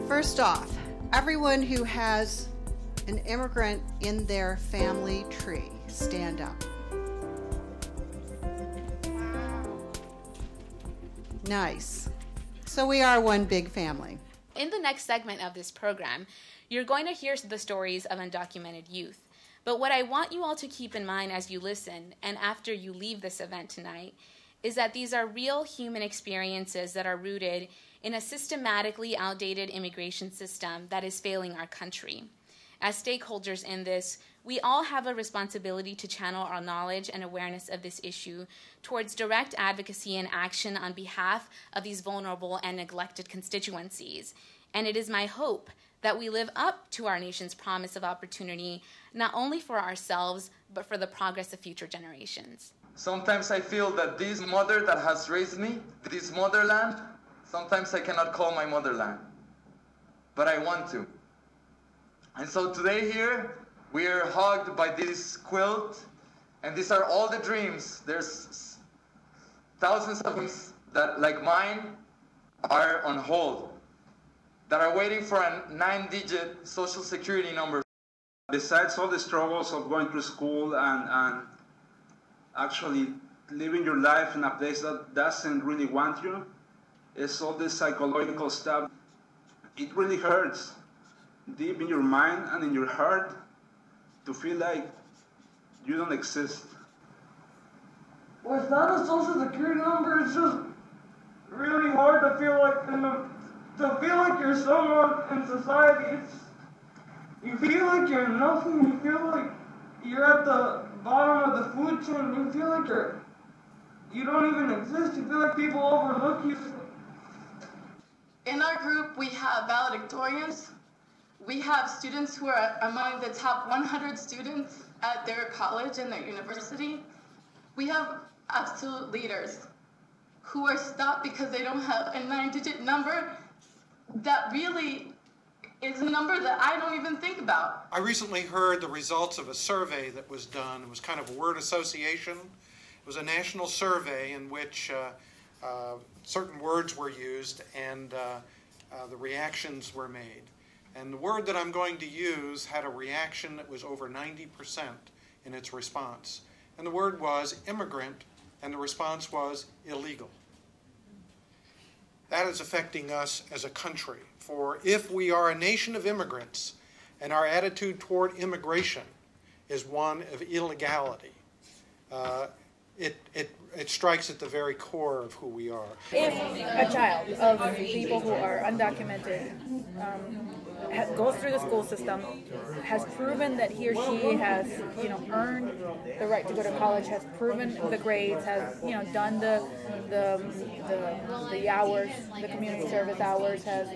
First off, everyone who has an immigrant in their family tree, stand up. Nice. So we are one big family. In the next segment of this program, you're going to hear the stories of undocumented youth. But what I want you all to keep in mind as you listen and after you leave this event tonight is that these are real human experiences that are rooted in a systematically outdated immigration system that is failing our country. As stakeholders in this, we all have a responsibility to channel our knowledge and awareness of this issue towards direct advocacy and action on behalf of these vulnerable and neglected constituencies. And it is my hope that we live up to our nation's promise of opportunity, not only for ourselves, but for the progress of future generations. Sometimes I feel that this mother that has raised me, this motherland, sometimes I cannot call my motherland, but I want to. And so today here, we are hugged by this quilt, and these are all the dreams. There's thousands of them that, like mine, are on hold, that are waiting for a 9-digit social security number. Besides all the struggles of going through school and actually living your life in a place that doesn't really want you, it's all this psychological stuff. It really hurts deep in your mind and in your heart to feel like you don't exist. Without a social security number, it's just really hard to feel like you're someone in society. You feel like you're nothing. You feel like you're at the bottom of the food chain. You feel like you don't even exist. You feel like people overlook you. In our group, we have valedictorians. We have students who are among the top 100 students at their college and their university. We have absolute leaders who are stopped because they don't have a 9-digit number that really is a number that I don't even think about. I recently heard the results of a survey that was done. It was kind of a word association. It was a national survey in which certain words were used and the reactions were made. And the word that I'm going to use had a reaction that was over 90% in its response. And the word was immigrant, and the response was illegal. That is affecting us as a country. For if we are a nation of immigrants, and our attitude toward immigration is one of illegality, it strikes at the very core of who we are. If a child of people who are undocumented goes through the school system, has proven that he or she has, earned the right to go to college, has proven the grades, has, done the hours, the community service hours, has,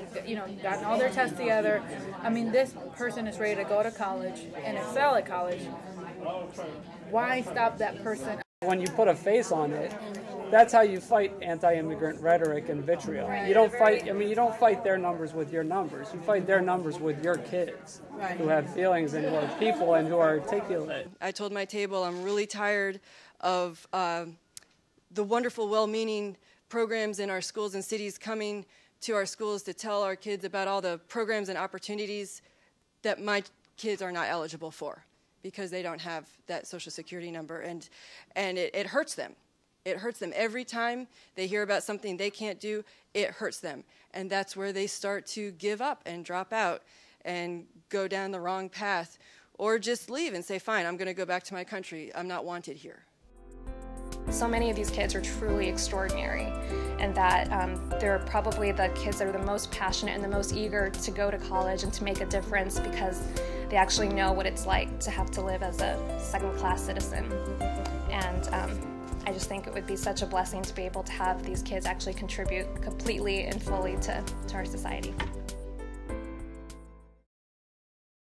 gotten all their tests together. I mean, this person is ready to go to college and excel at college. Why stop that person? When you put a face on it, that's how you fight anti-immigrant rhetoric and vitriol. Right. You don't fight. You don't fight their numbers with your numbers. You fight their numbers with your kids, right, who have feelings and who are people and who are articulate. I told my table I'm really tired of the wonderful, well-meaning programs in our schools and cities coming to our schools to tell our kids about all the programs and opportunities that my kids are not eligible for, because they don't have that social security number, and it hurts them. It hurts them every time they hear about something they can't do. It hurts them, and that's where they start to give up and drop out and go down the wrong path, or just leave and say, fine, I'm going to go back to my country. I'm not wanted here. So many of these kids are truly extraordinary, and that they're probably the kids that are the most passionate and the most eager to go to college and to make a difference, because they actually know what it's like to have to live as a second-class citizen. And I just think it would be such a blessing to be able to have these kids actually contribute completely and fully to our society.